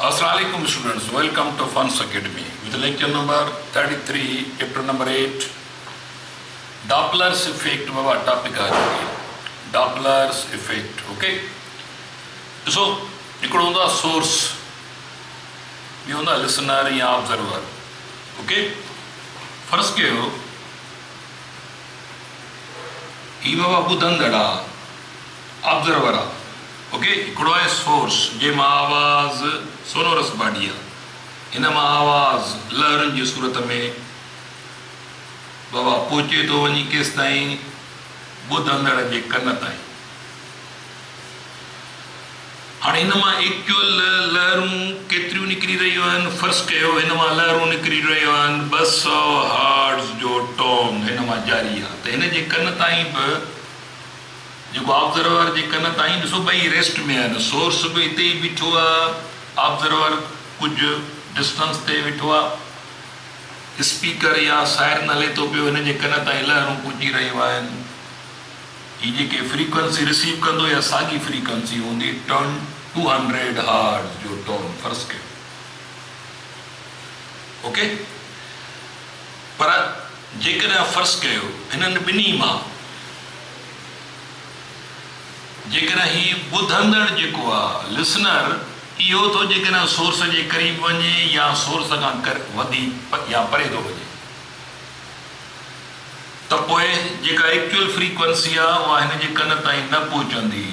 Assalamualaikum students, welcome to Funds Academy with lecture number 33, chapter number 8, Doppler's effect Baba topic आ जाएगी, Doppler's effect, okay? So, इकड़ो होंदा source, भी होंदा listener या observer, okay? First के हो, ही बाबा ॿुधंदड़ा, observer आ, okay? इकड़ो है source, जंहिंमां आवाज़ सोनोरस बॉडी आहे, हिन मां आवाज़ लहरनि जी सूरत में बाबा पहुचे थो वञी केसि ताईं ॿुधंदड़ जे कन ताईं। हाणे हिन मां एक्चुअल लहरूं केतिरियूं निकिरी रहियूं आहिनि, फर्स्ट कयो हिन मां लहरूं निकिरी रहियूं आहिनि 200 हर्ट्ज़ जो टोन हिन मां जारी आहे, त हिन जे कन ताईं बि जेको ऑब्जर्वर जे कन ताईं ॾिसो ॿई रेस्ट में आहिनि, सोर्स बि हिते ई बीठो आहे, ऑब्जर्वर कुछ डिस्टेंस ते वेठो आहे, स्पीकर या सायरन हले थो पियो, हिन जे कन ताईं लहरूं पुॼी रहियूं आहिनि। ही जेके फ्रीक्वेंसी रिसीव कंदो या साॻी फ्रीक्वेंसी हूंदी 200 हर्ट्ज़ जो टोन फर्ज़ कयो, ओके। पर जेकॾहिं फर्ज़ कयो हिननि ॿिन्ही मां जेकॾहिं ही ॿुधंदड़ जेको आहे लिसनर इहो थो जेकॾहिं सोर्स जे क़रीब वञे या सोर्स खां वधीक या परे थो वञे त पोइ जेका एक्चुअल फ्रीक्वेंसी आहे उहा हिन जे कन ताईं न पहुचंदी।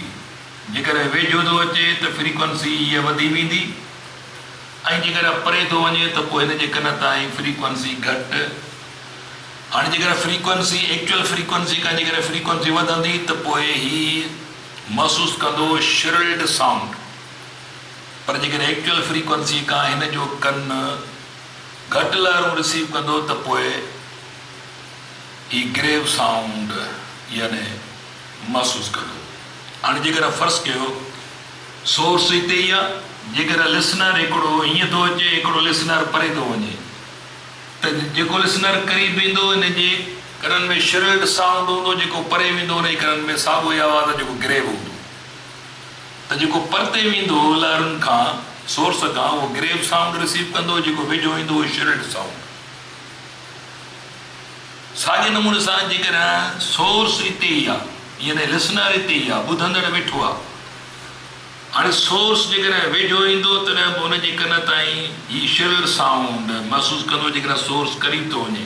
जेकॾहिं वेझो थो अचे त फ्रीक्वेंसी इहा वधी वेंदी ऐं जेकॾहिं परे थो वञे त पोइ हिन जे कन ताईं फ्रीक्वेंसी घटि। हाणे जेकॾहिं फ्रीक्वेंसी एक्चुअल फ्रीक्वेंसी खां जेकॾहिं फ्रीक्वेंसी वधंदी त पोइ ही महसूसु कंदो श्रिल्ड साउंड, पर जेकॾहिं एक्चुअल फ्रीक्वेंसी खां हिन जो कन घटि लहरूं रिसीव कंदो त पोइ ही ग्रेव साउंड यानी महसूसु कंदो। हाणे जेकॾहिं फर्ज़ कयो सोर्स हिते ई आहे, जेकॾहिं लिसनर हिकिड़ो हीअं थो अचे हिकिड़ो लिसनर परे थो वञे त जेको लिसनर क़रीब ईंदो हिन जे कननि में श्रिल्ड साउंड हूंदो, जेको परे वेंदो हुन जे कननि में साॻियो ई आवाज़ जेको ग्रेव हूंदो, त जेको परते वेंदो लहरुनि खां सोर्स खां उहो ग्रेव साउंड रिसीव कंदो, जेको वेझो ईंदो उहो श्रिल्ड साउंड। साॻे नमूने सां जेकॾहिं सोर्स हिते ई आहे यानी लिसनर हिते ई आहे, ॿुधंदड़ वेठो आहे, हाणे सोर्स जेकॾहिं वेझो ईंदो तॾहिं बि हुन जे कन ताईं ही श्रिल्ड साउंड महसूसु कंदो जेकॾहिं सोर्स क़रीब थो वञे,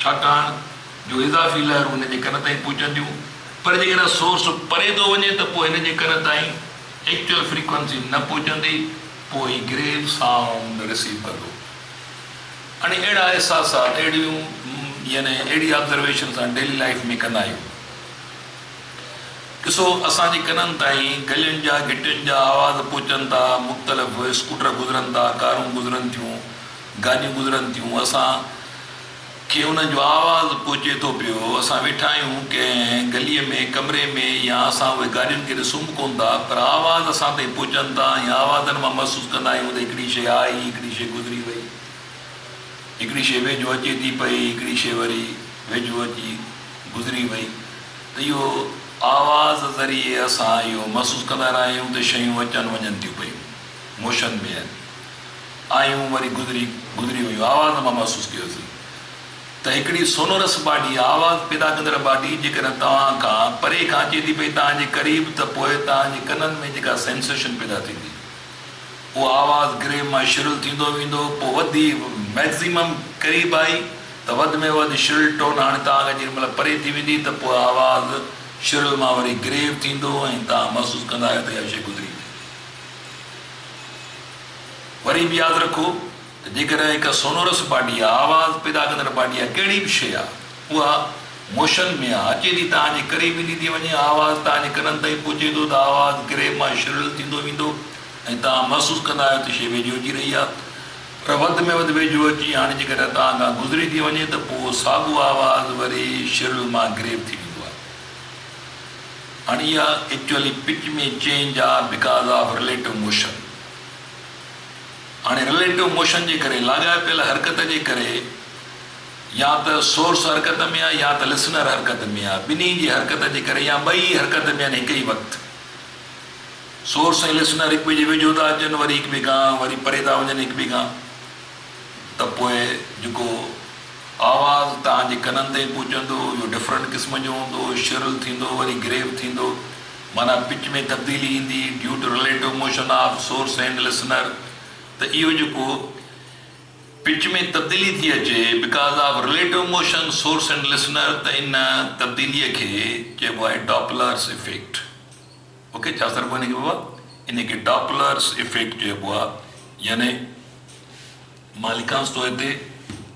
छाकाणि जो इज़ाफ़ी लहरूं हुन जे कन ताईं पहुचंदियूं। पर जेकॾहिं सोर्स परे थो वञे त पोइ हिन जे कन ताईं एक्चुअल फ्रीक्वेंसी न पहुचंदी, पोइ ही ग्रेव साउंड रिसीव कंदो। हाणे अहिड़ा अहसासात अहिड़ियूं यानी अहिड़ी ऑब्ज़र्वेशन असां डेली लाइफ में कंदा आहियूं। ॾिसो असांजे कननि ताईं गलियुनि जा गिटियुनि जा आवाज़ पहुचनि था, मुख़्तलिफ़ स्कूटर गुज़रनि था, कारूं गुज़रनि थियूं, गाॾियूं गुज़रनि थियूं, असां खे उन्हनि जो आवाज़ पहुचे थो पियो, असां वेठा आहियूं कंहिं गलीअ में कमरे में या असां उहे गाॾियुनि खे ॾिसूं कोन था, पर आवाज़ असां ताईं पहुचनि था या आवाज़नि मां महसूसु कंदा आहियूं त हिकिड़ी शइ आई, हिकिड़ी शइ गुज़री वई, हिकिड़ी शइ वेझो अचे थी पई, हिकिड़ी शइ वरी वेझो अची गुज़री वई। त इहो आवाज़ ज़रिए असां इहो महसूसु कंदा रहिया आहियूं त शयूं अचनि वञनि थियूं पयूं, मोशन में आहिनि, आयूं वरी गुज़री वियूं, आवाज़ मां महसूसु कयोसीं। त हिकिड़ी सोनोरस बॉडी आवाज़ पैदा कंदड़ बॉडी जेकॾहिं तव्हां खां परे खां अचे थी पई तव्हांजे क़रीब, त पोइ तव्हांजे कननि में जेका सेंसेशन पैदा थींदी उहा आवाज़ ग्रेव मां श्रिल थींदो वेंदो, पोइ वधी मैक्सिमम क़रीब आई त वधि में वधि श्रिल टोन हाणे तव्हांखे जेॾीमहिल परे थी वेंदी त पोइ आवाज़ श्रिल मां वरी ग्रेव थींदो ऐं तव्हां महसूसु कंदा आहियो त इहा शइ गुज़री वई। वरी बि यादि रखो जेकॾहिं हिकु सोनोरस बॉडी आहे, आवाज़ पैदा कंदड़ बॉडी आहे, कहिड़ी बि शइ आहे, उहा मोशन में आहे, अचे थी तव्हांजे क़रीब ईंदी थी वञे, आवाज़ तव्हांजे कननि ताईं पहुचे थो त आवाज़ ग्रेव मां श्रिल थींदो वेंदो ऐं तव्हां महसूसु कंदा आहियो त शइ वेझो अची रही आहे। पर वधि में वधि वेझो अची हाणे जेकॾहिं तव्हां खां गुज़री थी वञे त पोइ साॻियो आवाज़ वरी श्रिल मां ग्रेव थी वेंदो आहे। हाणे इहा एक्चुअली पिच में चेंज आहे बिकॉज़ ऑफ रिलेटिव मोशन। हाणे रिलेटिव मोशन जे करे लाॻापियल हरकत जे करे या त सोर्स हरकत में आहे या त लिसनर हरकत में आहे, ॿिन्ही जी हरकत जे करे या ॿई हरकत में आहिनि हिकु ई वक़्तु। सोर्स ऐं लिसनर हिक ॿिए जे वेझो था अचनि, वरी हिक ॿिए खां वरी परे था वञनि हिक ॿिए खां, त पोइ जेको आवाज़ तव्हांजे कननि ताईं पहुचंदो इहो डिफरेंट क़िस्म जो हूंदो, शिरल थींदो, वरी ग्रेव थींदो, माना पिच में तब्दीली ईंदी due to relative motion of source and listener. त इहो जेको पिच में तब्दीली थी अचे because of relative motion source and listener, त इन तब्दीलीअ खे चइबो आहे डॉपलर्स इफेक्ट। ओके, छा सर को इनखे बाबा, इनखे डॉपलर्स इफेक्ट चइबो आहे। यानी मां लिखांसि थो हिते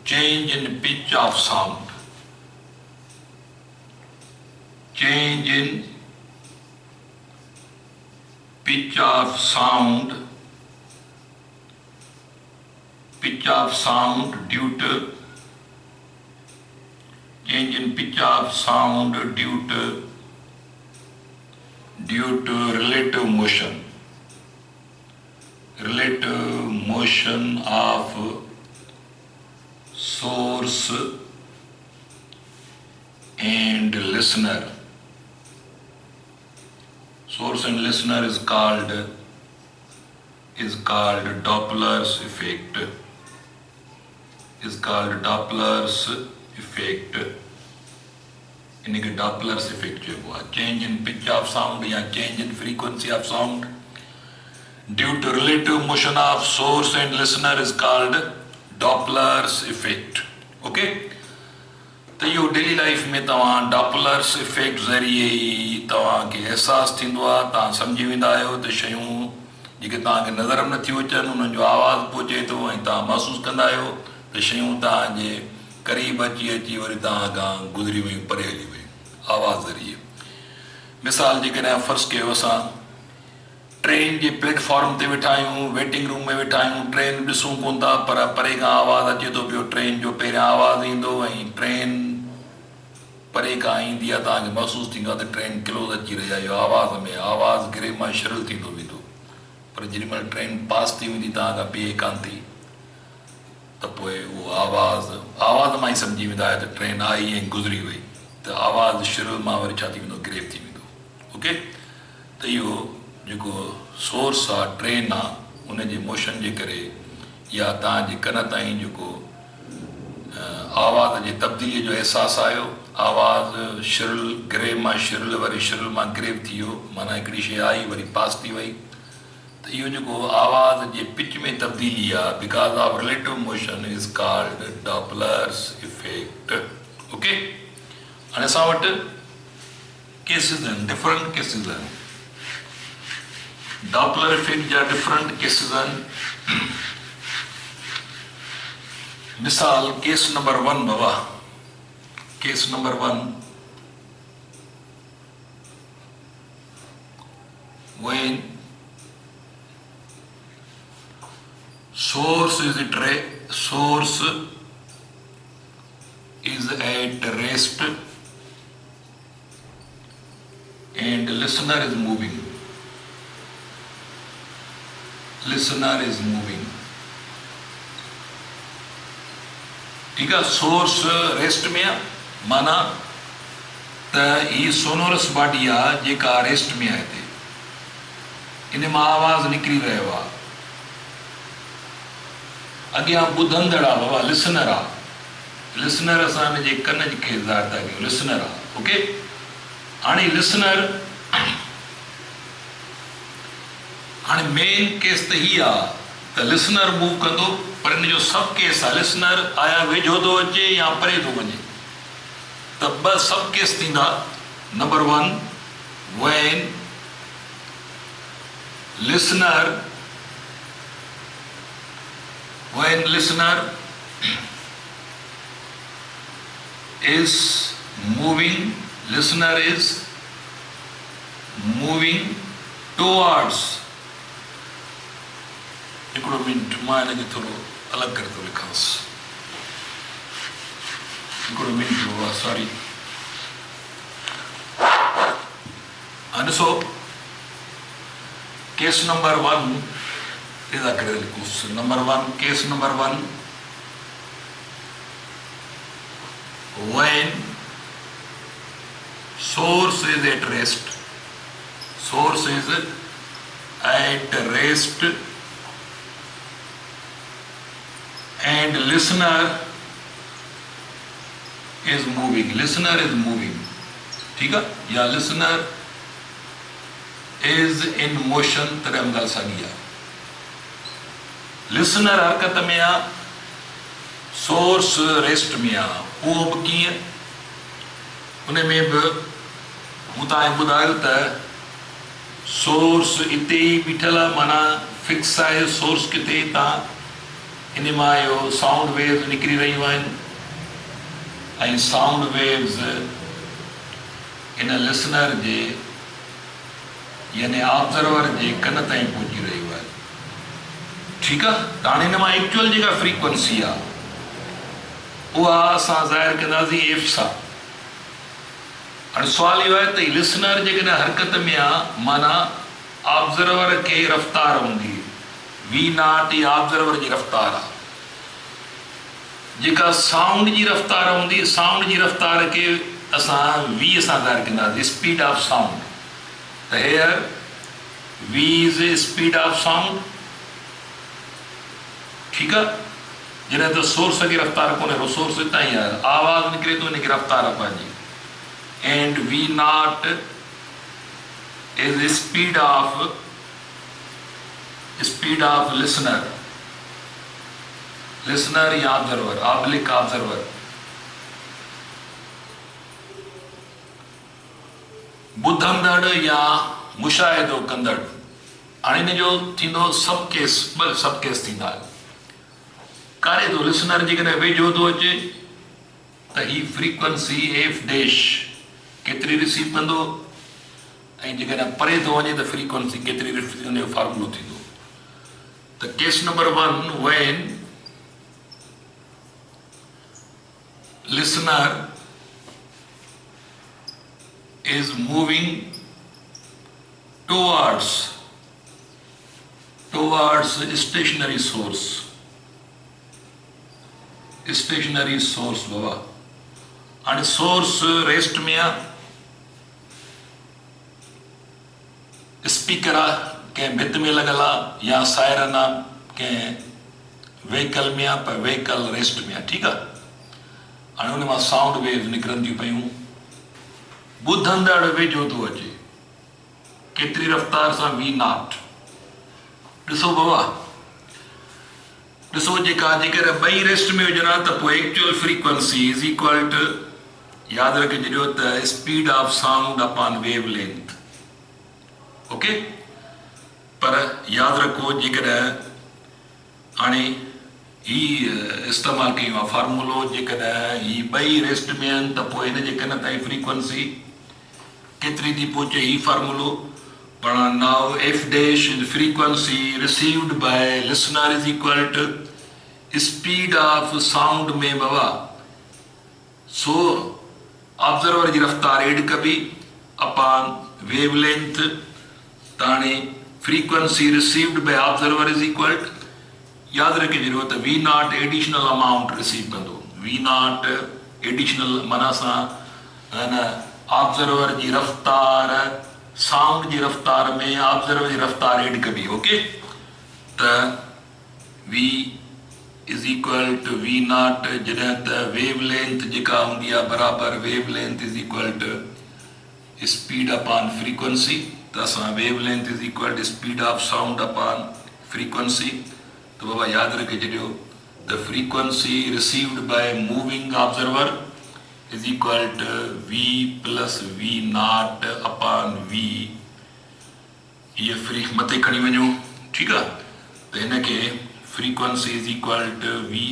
change in pitch of sound, change in pitch of sound, pitch of sound due to change in pitch of sound due to relative motion of source and listener. Source and listener is called Doppler's effect. Is called Doppler's effect. इनके Doppler's effect जो हुआ change in pitch of sound या change in frequency of sound due to relative motion of source and listener is called Doppler's effect. Okay? तो इहो daily life में तव्हां Doppler's effect ज़रिए ई तव्हांखे अहसासु थींदो आहे, तव्हां सम्झी वेंदा आहियो त शयूं जेके तव्हांखे नज़र में नथियूं अचनि उन्हनि जो आवाज़ु पहुचे थो ऐं तव्हां महसूसु कंदा आहियो त शयूं तव्हांजे क़रीब अची वरी तव्हां खां गुज़री वियूं, परे हली वियूं आवाज़ ज़रिए। मिसाल जेकॾहिं फ़र्ज़ु कयो असां ट्रेन जे प्लेटफॉर्म ते वेठा आहियूं, वेटिंग रूम में वेठा आहियूं, ट्रेन ॾिसूं कोन था पर परे खां आवाज़ु अचे थो पियो, ट्रेन जो पहिरियां आवाज़ु ईंदो ऐं ट्रेन परे खां ईंदी आहे, तव्हांखे महसूसु थींदो आहे त ट्रेन क्लोज़ अची रही आहे। इहो आवाज़ में आवाज़ु गिरे मां शिरल थींदो वेंदो, पर जेॾीमहिल ट्रेन पास थी वेंदी तव्हां खां ॿिए कान थी त पोइ उहो आवाज़ मां ई सम्झी वेंदा आहियो त ट्रेन आई ऐं गुज़री वई, त आवाज़ु शिरल मां वरी छा थी वेंदो, ग्रेव थी वेंदो। ओके, त इहो जेको सोर्स आहे ट्रेन आहे उनजे मोशन जे करे या तव्हांजे कन ताईं जेको आवाज़ जे तब्दीलीअ जो अहसासु आयो, आवाज़ शिरल ग्रेव मां शिरल वरी शिरल मां ग्रेव थी वियो, माना हिकिड़ी शइ आई वरी पास थी वई, त इहो जेको आवाज़ जे पिच में तब्दीली आहे because of relative motion is called Doppler's effect. Okay, हाणे असां वटि केसिस आहिनि, डिफरेंट केसिस आहिनि, डॉपलर इफेक्ट जा डिफरेंट केसिस आहिनि। मिसाल case number 1 Baba, case number 1 when source is at rest and listener is moving. ठीक है, सोर्स रेस्ट में आहे, माना त ही सोनोरस बॉडी आहे जेका रेस्ट में आहे, हिते इन मां आवाज़ निकिरी रहियो आहे, अॻियां ॿुधंदड़ आहे बाबा, लिसनर आहे, लिसनर असां हिनजे कन खे ज़ाहिर था कयूं, लिसनर आहे। ओके, हाणे लिसनर, हाणे मेन केस त ही आहे त लिसनर मूव कंदो, पर इन जो सब केस आहे लिसनर आया वेझो थो अचे या परे थो वञे, त ॿ सब केस थींदा। Number 1 when listener is moving towards, हिकिड़ो मिनट मां हिनखे थोरो अलॻि करे थो लिखांसि, हिकिड़ो मिनट बाबा, सॉरी। ॾिसो केस नंबर 1 इज़ा करे लिखोसि, number 1 case number 1 when source is at rest, source is at rest and listener is moving. Listener is moving. ठीक है, या listener is in motion तॾहिं ॻाल्हि साॻी आहे. लिसनर हरकत में आहे, सोर्स रेस्ट में आहे. उहो बि कीअं, उन में बि मूं तव्हांखे ॿुधायो त सोर्स इते ई बीठल आहे, माना फिक्स आहे सोर्स किथे. तव्हां इन मां इहो साउंड वेव्स निकिरी रहियूं आहिनि ऐं साउंड वेव्स इन लिसनर जे यानी ऑब्जर्वर जे कन ताईं पहुची रहियूं आहिनि. ठीकु आहे, त हाणे हिन मां एक्चुअल जेका फ्रीक्वेंसी आहे उहा असां ज़ाहिर कंदासीं एफ सां. हाणे सुवाल इहो आहे त लिसनर जेकॾहिं हरकत में आहे, माना ऑब्जर्वर खे रफ़्तार हूंदी, वी नॉट ई ऑब्जर्वर जी रफ़्तार आहे. जेका साउंड जी रफ़्तार हूंदी, साउंड जी रफ़्तार खे असां वी सां ज़ाहिर कंदासीं, स्पीड ऑफ साउंड. त here V is speed of sound. ठीकु आहे, जॾहिं त सोर्स खे रफ़्तार कोन्हे, सोर्स हितां ई आहे, आवाज़ निकिरे थो, हिनखे रफ़्तार आहे पंहिंजी. And V naught is speed of listener. Listener या ऑब्जर्वर, ऑब्लिक ऑब्जर्वर. ॿुधंदड़ या मुशाहिदो कंदड़. हाणे हिन जो थींदो सब केस, ॿ सब केस थींदा आहिनि. कारे थो लिसनर जेकॾहिं वेझो थो अचे त ही फ्रीक्वेंसी एफ डैश केतिरी रिसीव कंदो, ऐं जेकॾहिं परे थो वञे त फ्रीक्वेंसी केतिरी रिसीव कंदो, फॉर्मूलो थींदो. त case number 1, when listener is moving towards stationary source. बाबा, हाणे सोर्स रेस्ट में आहे, स्पीकर आहे कंहिं भित में लॻल आहे, या सायरन आहे कंहिं व्हीकल में आहे, पर व्हीकल रेस्ट में आहे. ठीकु आहे, हाणे हुन मां साउंड वेव्स निकिरनि थियूं पयूं. ॿुधंदड़ वेझो थो अचे, केतिरी रफ़्तार सां, वी नॉट. ॾिसो बाबा, ॾिसो जेकॾहिं ॿई रेस्ट में हुजनि हा त पोइ actual frequency is equal to, यादि रखिजो त speed of sound upon wave length. Okay, पर यादि रखो जेकॾहिं हाणे ही इस्तेमालु कयूं आहे फॉर्मूलो, जेकॾहिं ही ॿई रेस्ट में आहिनि त पोइ हिन जे कन ताईं फ्रीक्वेंसी केतिरी थी पहुचे, ही फॉर्मूलो. पर now F dash is frequency received by listener is equal to speed of sound में बाबा, सो ऑब्जर्वर जी रफ़्तार एड कबी अपॉन वेव लेंथ. त हाणे frequency received by observer is equal to, यादि रखिजो त V naught additional amount receive कंदो. वी नॉट एडिशनल माना सां ऑब्जर्वर जी रफ़्तार, साउंड जी रफ़्तार में ऑब्जर्वर जी रफ़्तार एड कबी. ओके, त V is equal to V naught, जॾहिं त वेव लेंथ जेका हूंदी आहे बराबरि wave length is equal to speed upon frequency. त असां wave length is equal to speed of sound upon frequency. तो बाबा याद रखिजो, the frequency received by moving observer is equal to V plus V naught upon V. ये फ्री मथे खणी वञो. ठीकु आहे, त हिनखे frequency is equal to V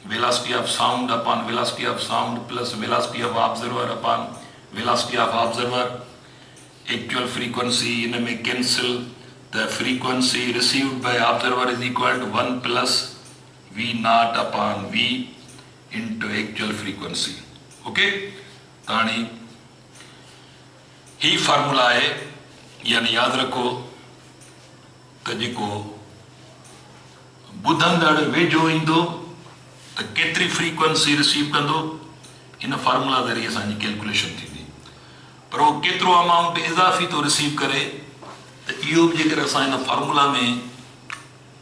velocity of sound upon velocity of sound plus velocity of observer upon velocity of observer. Actual frequency इन में cancel. The frequency received by observer is equal to 1 plus V naught upon V into actual frequency. Okay? ताणी ही formula है, यानी याद रखो त जेको ॿुधंदड़ वेझो ईंदो त केतिरी फ्रीक्वेंसी रिसीव कंदो, इन फार्मूला ज़रिए असांजी कैलकुलेशन थींदी. पर उहो केतिरो अमाउंट इज़ाफ़ी थो रिसीव करे, त त इहो बि जेकर असां हिन फॉर्मूला में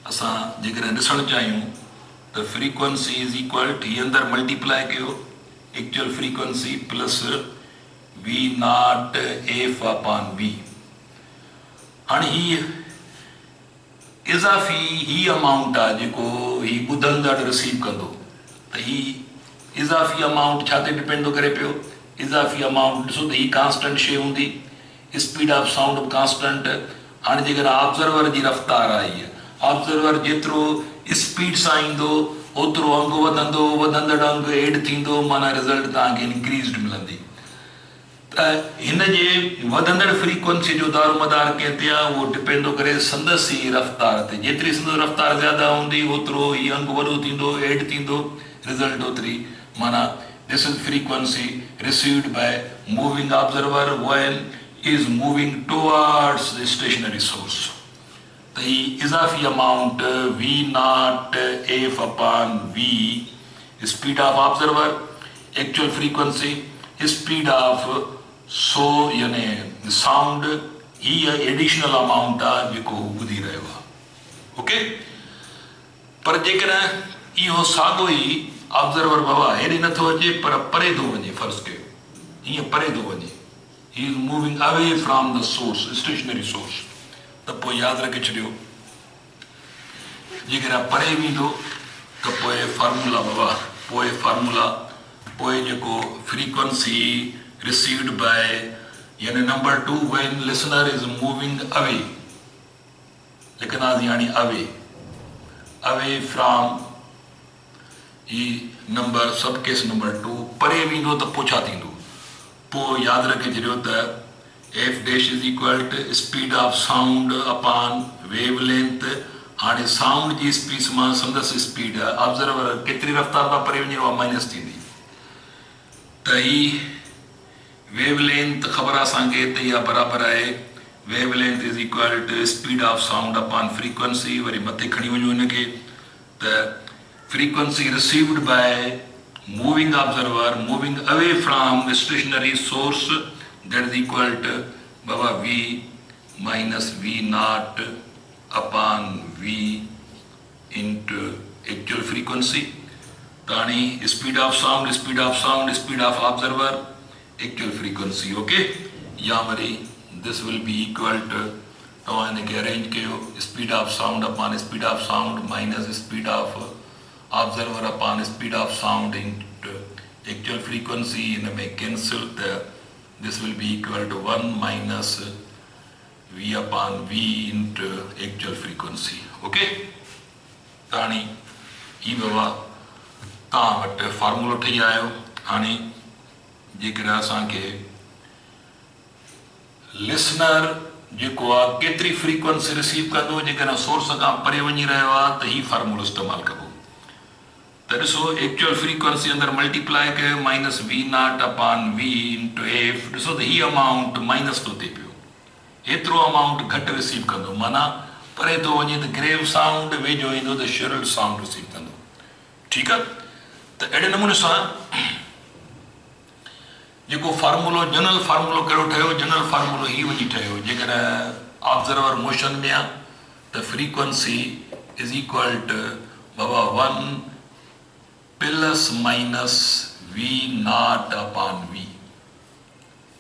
असां जेकर ॾिसणु चाहियूं त फ्रीक्वेंसी इज़ इक्वल टू हीअ अंदरि मल्टीप्लाई कयो actual frequency plus V naught F upon V. हाणे हीअ इज़ाफ़ी ही अमाउंट आहे जेको ही ॿुधंदड़ रिसीव कंदो, त ही इज़ाफ़ी अमाउंट छा ते डिपेंड थो करे पियो? इज़ाफ़ी अमाउंट ॾिसो त ही कांस्टेंट शइ हूंदी, स्पीड ऑफ साउंड कांस्टेंट। हाणे जेकर ऑब्ज़र्वर जी रफ़्तार आहे, हीअ ऑब्ज़र्वर जेतिरो स्पीड सां ईंदो ओतिरो अंग वधंदो, वधंदड़ अंग एड थींदो, माना रिज़ल्ट तव्हांखे इंक्रीज़ड मिलंदी। त हिन जे वधंदड़ फ्रीक्वेंसी जो दारोमदार कंहिं ते आहे? उहो डिपेंड थो करे संदसि ई रफ़्तार ते। जेतिरी संदसि रफ़्तार ज़्यादा हूंदी ओतिरो ही अंग वॾो थींदो, एड थींदो, रिज़ल्ट ओतिरी, माना this is frequency received by moving observer when is moving towards the stationary source. The इज़ाफ़ी amount v naught f upon v, speed of observer, actual frequency, speed of यानी साउंड, ही additional amount आहे जेको ॿुधी रहियो आहे। Okay, पर जेकर इहो साॻियो ई ऑब्ज़र्वर बाबा हेॾे नथो अचे पर परे थो वञे, फर्ज़ कयो हीअं परे थो वञे, he is moving away from the source, stationary source, त पोइ यादि रखे छॾियो जेकर परे वेंदो त पोइ फार्मूला बाबा, पोइ फार्मूला, पोइ जेको फ्रीक्वेंसी received by यानी number 2 when listener is moving away, लिखंदासीं यानी away from ही नंबर सब केस नंबर 2 परे वेंदो त पोइ छा थींदो? पोइ यादि रखे छॾियो त F dash is equal to speed of sound upon wave length. हाणे साउंड जी स्पीड मां संदसि स्पीड आहे, ऑब्ज़र्वर केतिरी रफ़्तार खां परे वञे उहा माइनस थींदी, त ही वेव लेंथ ख़बर आहे असांखे त इहा बराबरि आहे wave length is equal to speed of sound upon frequency. वरी मथे खणी वञूं हिनखे त frequency received by moving observer moving away from stationary source, that is equal to बाबा V minus V naught upon V into actual frequency. त हाणे speed of sound, speed of sound, speed of observer, actual frequency. Okay, या वरी this will be equal to, तव्हां हिनखे arrange कयो, speed of sound upon speed of sound minus speed of observer upon speed of sound into actual frequency. हिन में cancel, त this will be equal to 1 minus V upon V into actual frequency. Okay, त हाणे ही बाबा तव्हां वटि फॉर्मूलो ठही आयो। हाणे जेकर असांखे लिसनर जेको आहे केतिरी फ्रीक्वेंसी रिसीव कंदो जेकर सोर्स खां परे वञी रहियो आहे, त ही फॉर्मूलो इस्तेमालु कबो। त ॾिसो एक्चुअल फ्रीक्वेंसी अंदरि मल्टीप्लाई कयो minus V naught upon V into F. ॾिसो त ही अमाउंट माइनस थो थिए पियो, एतिरो अमाउंट घटि रिसीव कंदो, माना परे थो वञे त ग्रेव साउंड, वेझो ईंदो त श्रिल साउंड रिसीव कंदो। ठीकु आहे, त अहिड़े नमूने सां जेको फार्मूलो जनरल फार्मूलो कहिड़ो ठहियो? जनरल फार्मूलो ही वञी ठहियो, जेकर ऑब्ज़र्वर मोशन में आहे त फ्रीक्वेंसी इज़ इक्वल टू बाबा 1 plus minus V naught upon V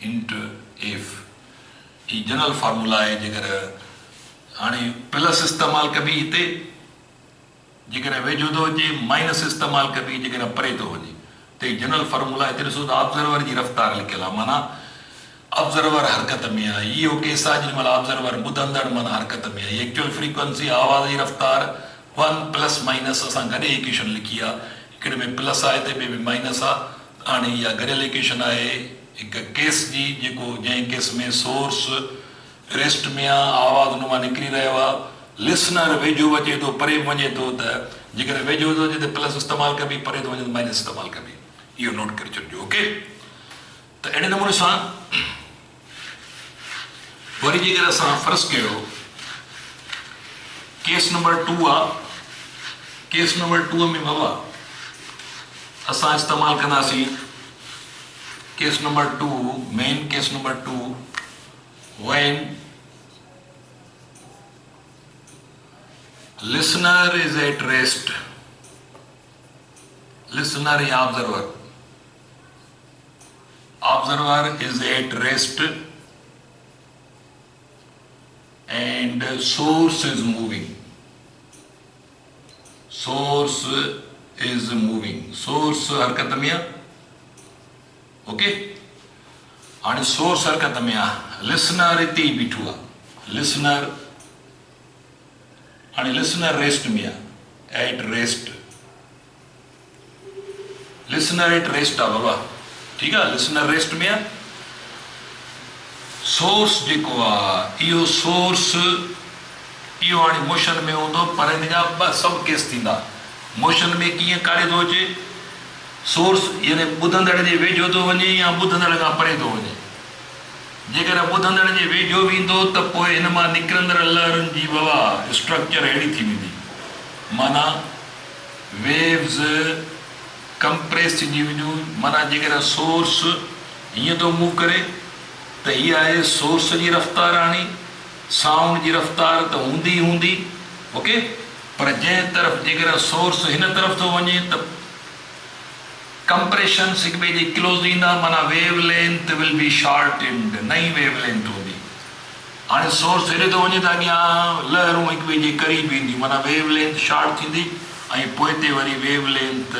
into F. ही जनरल फार्मूला आहे। जेकर हाणे प्लस इस्तेमालु कबी हिते, जेकर वेझो थो अचे, माइनस इस्तेमालु कबी जेकर परे थो वञे, त जनरल फार्मूला हिते ॾिसो त ऑब्ज़र्वर जी रफ़्तार लिखियलु आहे, माना ऑब्ज़र्वर हरकत में आहे। इहो केस आहे जेॾी महिल ऑब्ज़र्वर ॿुधंदड़ माना हरकत में आहे। एक्चुअल फ्रीक्वेंसी आवाज़ जी रफ़्तार 1 प्लस माइनस, असां गॾे इक्वेशन लिखी आहे, हिकिड़े में प्लस आहे त ॿिए में माइनस आहे। हाणे इहा गॾियल इक्वेशन आहे हिकु केस जी, जेको जंहिं केस में सोर्स रेस्ट में आहे, आवाज़ हुन मां निकिरी रहियो आहे, लिसनर वेझो अचे थो, परे वञे थो, त जेकर वेझो थो अचे त प्लस इस्तेमालु कबी, परे थो वञे त माइनस इस्तेमालु कबी। इहो नोट करे छॾिजो। ओके, त अहिड़े नमूने सां वरी जेकर असां फ़र्ज़ कयो केस नंबर 2 आहे, केस नंबर 2 में बाबा असां इस्तेमालु कंदासीं case number 2, main case number 2, when Listener is at rest. Listener is observer. Observer is at rest and source is moving. Source is moving. Source हरकत में है. Okay? आणि source हरकत में है. Listener इतनी बिठुआ. Listener आणि listener rest में है. At rest. Listener at rest आ बाबा. ठीक है? Listener rest में है. Source जेको आहे इहो source इहो हाणे मोशन में हूंदो पर हिन जा ॿ सब केस थींदा. मोशन में कीअं कारे थो अचे सोर्स यानी ॿुधंदड़ जे वेझो थो वञे या ॿुधंदड़ खां परे थो वञे. जेकर ॿुधंदड़ जे वेझो वेंदो त पोइ हिन मां निकिरंदड़ लहरुनि जी बाबा स्ट्रक्चर अहिड़ी थी वेंदी. माना वेव्स कंप्रेस थींदी वेंदियूं. माना जेकर सोर्स हीअं थो मूव करे त हीअ आहे सोर्स जी रफ़्तार. हाणे साउंड जी रफ़्तार त हूंदी हूंदी. ओके. पर जंहिं तरफ़ जेकर सोर्स हिन तरफ़ थो वञे त कंप्रेशन हिक ॿिए जे क्लोज़ ईंदा. माना wave length will be shortened. नई वेव लेंथ हूंदी. हाणे सोर्स हेॾे थो वञे त अॻियां लहरूं हिक ॿिए जे क़रीब ईंदियूं. माना वेव लेंथ शॉर्ट थींदी ऐं पोइ ते वरी वेव लेंथ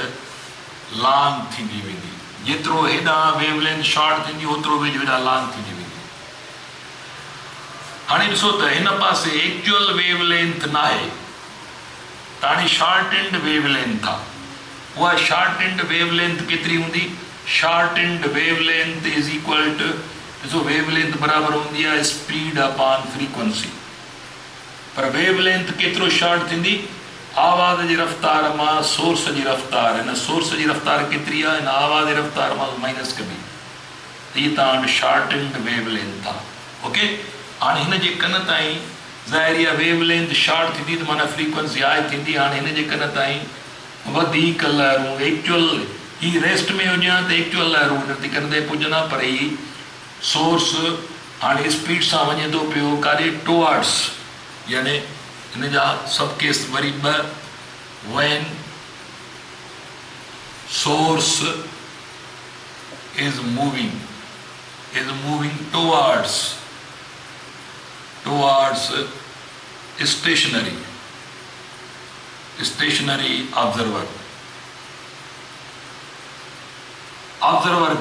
लॉन्ग थींदी वेंदी. जेतिरो हेॾां वेव लेंथ शॉर्ट थींदी ओतिरो वेझो हेॾां लॉन्ग थींदी वेंदी. हाणे ॾिसो त हिन पासे एक्चुअल वेव लेंथ न आहे त हाणे शॉर्ट एंड वेव लेंथ आहे. उहा शॉर्ट एंड वेव लेंथ केतिरी हूंदी. Short and wave length is equal to ॾिसो वेव लेंथ बराबरि हूंदी आहे स्पीड अपॉन फ्रीक्वेंसी. पर वेव लेंथ केतिरो शॉर्ट थींदी आवाज़ जी रफ़्तार मां सोर्स जी रफ़्तार. हिन सोर्स जी रफ़्तार केतिरी आहे हिन आवाज़ जी रफ़्तार मां माइनस कबी. हीअ तव्हां वटि शॉर्ट एंड वेव लेंथ आहे. ओके. हाणे हिन जे कन ताईं ज़ाहिर आहे वेव लेंथ शॉर्ट थींदी त माना फ्रीक्वेंसी हाई थींदी. हाणे हिन जे कन ताईं वधीक लहरूं एक्चुअल ही रेस्ट में हुजे त एक्चुअल लहरूं हिन ते कन ते पुॼंदा. पर ही सोर्स हाणे स्पीड सां वञे थो पियो काॾे टुवर्ड्स यानी हिन जा सब केस वरी ॿ. when source is moving towards stationary observer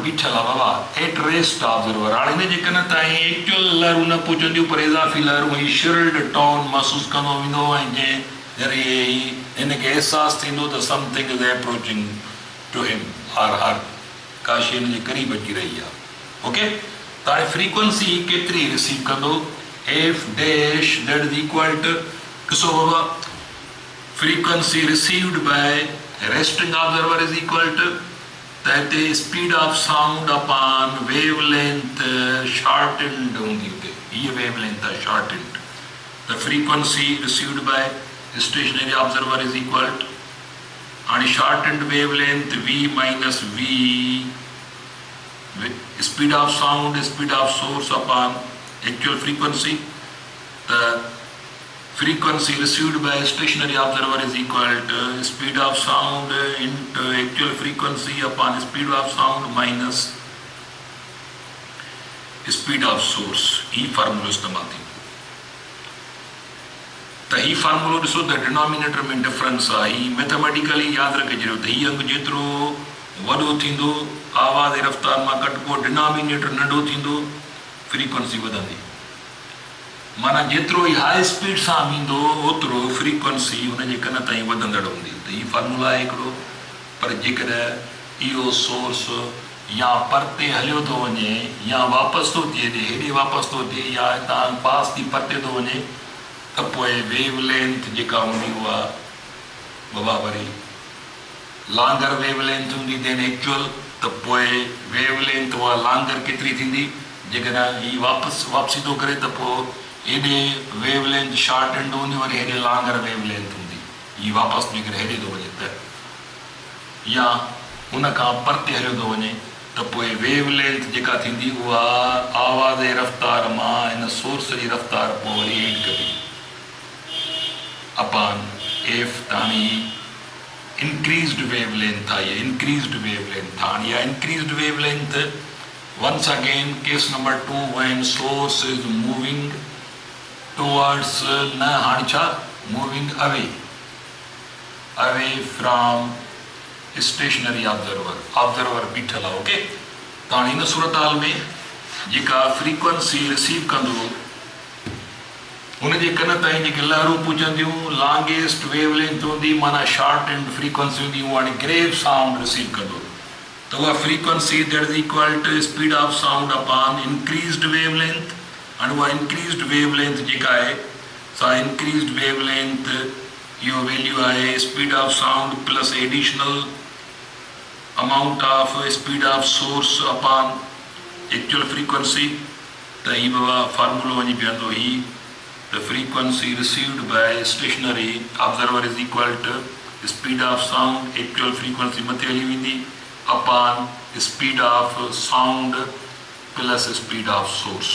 बीठल आहे बाबा एट रेस्ट ऑब्जर्वर. हाणे हिन जे कन ताईं एक्चुअल लहरूं न पहुचंदियूं पर इज़ाफ़ी लहरूं ही शिल्ड टोन महसूसु कंदो वेंदो ऐं जंहिं ज़रिए हिनखे अहसासु थींदो त something is approaching two him her का शइ हिन जे क़रीब अची रही आहे. ओके. त हाणे फ्रीक्वेंसी केतिरी रिसीव कंदो F dash that is equal to ॾिसो बाबा frequency received by resting observer is equal to त हिते speed of sound upon wave length shortened हूंदी. हुते हीअ वेव लेंथ आहे shortened. The frequency received by stationary observer is equal to हाणे shortened wavelength v minus v speed of sound speed of source upon actual frequency. त frequency received by a stationary observer is equal to speed of sound into actual frequency upon speed of sound minus speed of source. ही फार्मूलो इस्तेमाल थी. त ही फार्मूलो ॾिसो त denominator में difference आहे. ही मैथमेटिकली यादि रखे छॾियो त हीअ अंग जेतिरो वॾो थींदो आवाज़ जी रफ़्तार मां कटिबो डिनोमिनेटर नंढो थींदो फ्रीक्वेंसी वधंदी. माना जेतिरो ई हाई स्पीड सां वेंदो ओतिरो फ्रीक्वेंसी हुनजे कन ताईं वधंदड़ हूंदी. त हीउ फार्मूला आहे हिकिड़ो. पर जेकॾहिं इहो सोर्स या परते हलियो थो वञे या वापसि थो थिए हेॾे वापसि थो थिए या हितां पास थी परते थो वञे त पोइ वेव लेंथ जेका हूंदी उहा बाबा वरी लांगर वेव लेंथ हूंदी देन एक्चुअल. त पोइ वेव लेंथ उहा लांगर केतिरी थींदी जेकॾहिं हीअ वापसी थो करे त पोइ हेॾे वेव लेंथ शॉर्ट एंड हूंदी वरी हेॾे लांगर वेव लेंथ हूंदी. हीअ वापसि निकिरे हेॾे थो वञे त या उन खां परते हलियो थो वञे त पोइ वेव लेंथ जेका थींदी उहा आवाज़ जी रफ़्तार मां हिन सोर्स जी रफ़्तार पोइ वरी हेठि कबी अपॉन इफ ताणी increased wavelength है, increased wavelength है, या increased wavelength once again case number 2 when source is moving towards na hancha moving away from stationary observer बीठल है. ओके तो इन सूरत हाल में जेका फ्रीक्वेंसी रिसीव कंदो उनके कन ताईं जेके लहरूं पुॼंदियूं लॉन्गेस्ट वेवलेंथ हूंदी माना शॉर्ट एंड फ्रीक्वेंसी हूंदी उहा हाणे ग्रेव साउंड रिसीव कंदो त उहा frequency that is equal to speed of sound upon increased wavelength. And उहा इंक्रीज्ड वेवलेंथ जेका आहे सा इंक्रीज्ड वेवलेंथ इहो वैल्यू आहे speed of sound plus additional amount of speed of source upon actual frequency. त ही बाबा फार्मूलो वञी पीअंदो ही the frequency received by stationary observer is equal to speed of sound actual frequency मथे हली वेंदी upon speed of sound plus speed of source.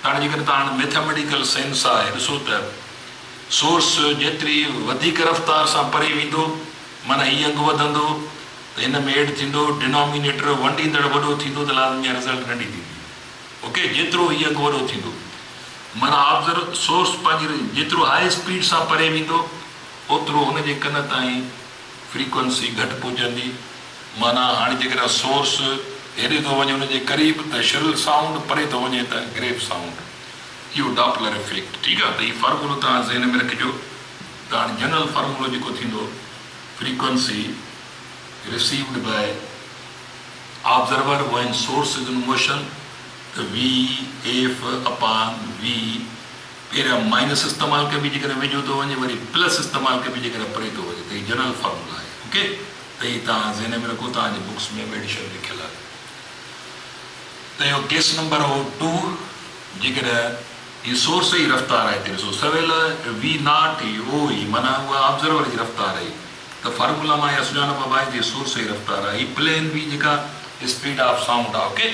हाणे जेकर तव्हां मैथमेटिकल सेंस आहे ॾिसो त सोर्स जेतिरी वधीक रफ़्तार सां परे वेंदो माना हीअ अंगु वधंदो त हिन में एड थींदो डिनोमिनेटर वंडींदड़ वॾो थींदो त लाज़मी रिज़ल्ट नंढी थींदी. ओके जेतिरो हीअ अंगु वॾो थींदो माना ऑब्जर्व सोर्स पंहिंजी जेतिरो हाई स्पीड सां परे वेंदो ओतिरो हुनजे कन ताईं फ्रीक्वेंसी घटि पहुचंदी. माना हाणे जेकर सोर्स हेॾे थो वञे हुनजे क़रीब त श्रिल साउंड, परे थो वञे त ग्रेव साउंड. इहो डॉपलर इफेक्ट. ठीकु आहे त हीउ फार्मूलो तव्हां ज़हन में रखिजो. त हाणे जनरल फार्मूलो जेको थींदो frequency received by observer when source is in motion तो V एफ अपॉन V पहिरियां माइनस इस्तेमालु कबी जेकर वेझो थो वञे वरी प्लस इस्तेमालु कबी जेकर परे थो वञे त हीउ जनरल फार्मूला आहे. ओके त हीउ तव्हां ज़हन में रखो तव्हांजे बुक्स में एडिशन लिखियलु आहे. त इहो केस नंबर 2 जेकर हीउ सोर्स जी रफ़्तार आहे हिते ॾिसो सवेल V नॉट ओ ई माना उहा ऑब्जर्वर जी रफ़्तार आहे त फार्मूला मां इहा सुञाणप आहे जे सोर्स जी रफ़्तार आहे. हीउ प्लेन V जेका स्पीड ऑफ साउंड आहे. Okay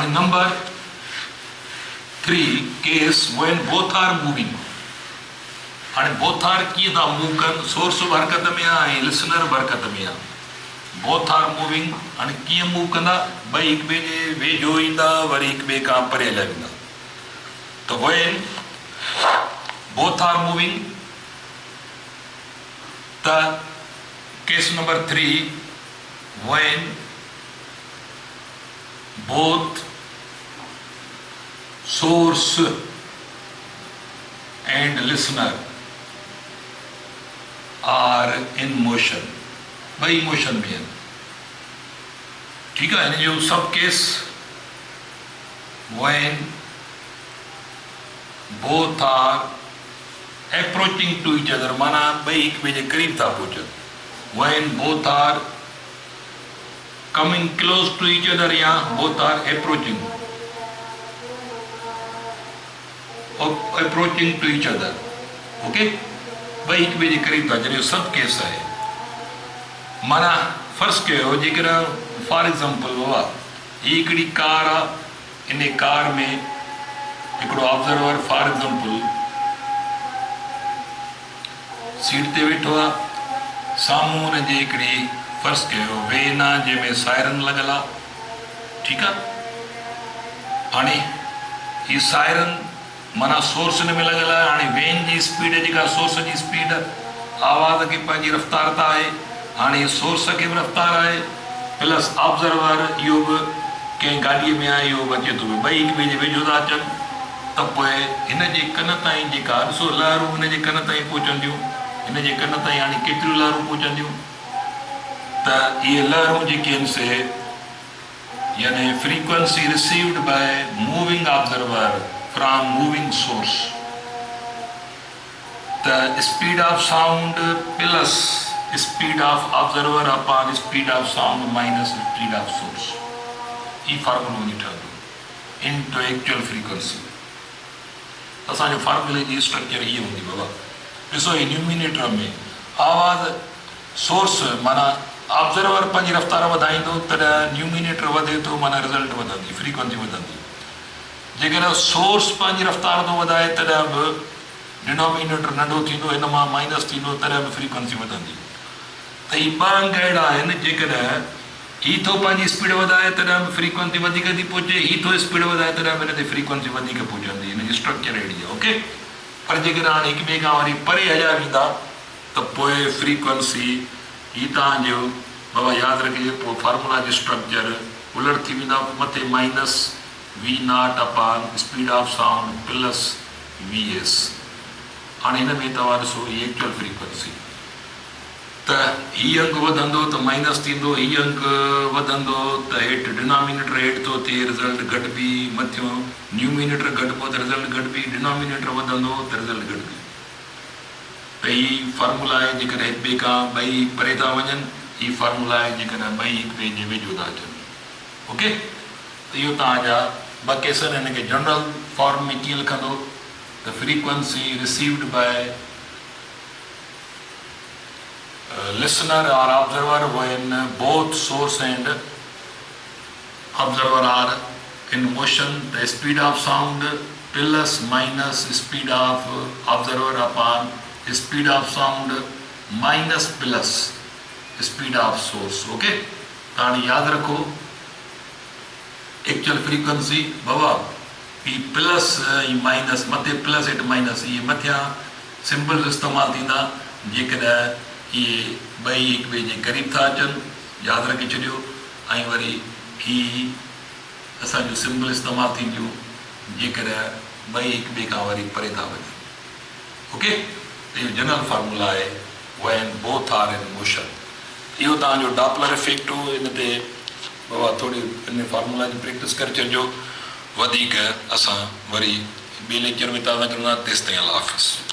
and number 3 case when both are moving. and both are कीअं था मूव कनि सोर्स बि हरकत में आहे ऐं लिसनर बि हरकत में आहे. both are moving हाणे कीअं मूव कंदा ॿई हिक ॿिए जे वेझो ईंदा वरी हिक ॿिए खां परे हलिया वेंदा. त when both are moving त case number 3 when both source and listener are in motion. by motion में है. ठीक है जो सब case when both are approaching to each other माना भाई एक ॿिए जे करीब था पहुचनि. when both are coming close to each other या both are approaching to each other. Okay भाई हिक ॿिए जे करीब था जॾहिं सब केस आहे माना फर्ज़ कयो जेकर फॉर एग्जांपल बाबा ही हिकिड़ी कार आहे इन कार में हिकिड़ो ऑब्जर्वर फॉर एग्जांपल सीट ते वेठो आहे साम्हूं हुनजे हिकिड़ी फर्ज़ कयो वेन आहे जंहिंमें सायरन लॻल आहे. ठीकु आहे हाणे हीअ सायरन माना सोर्स हिन में लॻल आहे. हाणे वेन जी स्पीड जेका सोर्स जी स्पीड आवाज़ खे पंहिंजी रफ़्तार त आहे हाणे सोर्स खे बि रफ़्तार आहे प्लस ऑब्जर्वर इहो बि कंहिं गाॾीअ में आहे इहो बि अचे थो ॿई हिक ॿिए जे वेझो था अचनि त पोइ हिन जे कन ताईं जेका ॾिसो लहरूं हिन जे कन ताईं पहुचंदियूं हिन जे कन ताईं हाणे केतिरियूं लहरूं पहुचंदियूं त इहे लहरूं जेके आहिनि से यानी frequency received by moving observer from moving source. the speed of sound plus speed of observer upon speed of sound minus speed of source. ये फार्मूला वञी ठहंदो into actual frequency. असांजो फार्मूले जी स्ट्रक्चर ये हूंदी बाबा. ॾिसो ही न्यूमिनेटर में आवाज़ सोर्स माना ऑब्जर्वर पंहिंजी रफ़्तार वधाईंदो तॾहिं न्यूमिनेटर वधे थो माना रिज़ल्ट वधंदी फ्रीक्वेंसी वधंदी. जेकर सोर्स पंहिंजी रफ़्तार थो वधाए तॾहिं बि डिनोमिनेटर नंढो थींदो, हिन मां माइनस थींदो, तॾहिं बि फ्रीक्वेंसी वधंदी। त ही ॿ अंग अहिड़ा आहिनि जेकॾहिं ही थो पंहिंजी स्पीड वधाए तॾहिं बि फ्रीक्वेंसी वधीक थी पहुचे, ही थो स्पीड वधाए तॾहिं बि हिन ते फ्रीक्वेंसी वधीक पहुचंदी। हिन जी स्ट्रक्चर अहिड़ी आहे। ओके, पर जेकॾहिं हाणे हिक ॿिए खां वरी परे हलिया वेंदा त पोइ फ्रीक्वेंसी ही तव्हांजो बाबा यादि रखिजे, पोइ फार्मूला जो स्ट्रक्चर उलट थी वेंदा, मथे minus V naught upon speed of sound plus V S. हाणे हिन में तव्हां ॾिसो ही एक्चुअल फ्रीक्वेंसी, त ही अंक वधंदो त माइनस थींदो, ही अंक वधंदो त हेठि डिनोमिनेटर हेठि थो थिए, रिज़ल्ट घटिबी, मथियो न्यूमिनेटर घटिबो त रिज़ल्ट घटिबी, डिनोमिनेटर वधंदो त रिज़ल्ट घटिबी। त ही फार्मूला आहे जेकॾहिं हिक ॿिए खां ॿई परे था वञनि, ही फार्मूला आहे जेकॾहिं ॿई हिक ॿिए जे वेझो था अचनि। ओके, त इहो तव्हांजा ॿ केस आहिनि। हिन खे जनरल फॉर्म में कीअं लिखंदो त frequency received by listener or observer when both source and observer are in motion, the speed of sound plus minus speed of observer upon speed of sound minus plus speed of source. Okay, ताणी याद रखो actual frequency बाबा ही plus ही minus, मथे plus हेठि minus, ये मथियां symbol इस्तेमालु थींदा जेकॾहिं इहे ॿई हिक ॿिए जे क़रीब था अचनि, यादि रखी छॾियो। ऐं वरी ही असांजो सिंबल इस्तेमालु थींदियूं जेकॾहिं ॿई हिक ॿिए खां वरी परे था वञनि। ओके, त इहो जनरल फार्मूला आहे when both are in motion. इहो तव्हांजो डॉपलर इफेक्ट हो। हिन ते बाबा थोरी हिन फार्मूला जी प्रैक्टिस करे छॾिजो। वधीक असां वरी ॿिए लेक्चर में था कंदा, तेसि ताईं अल्लाह हाफ़िज़।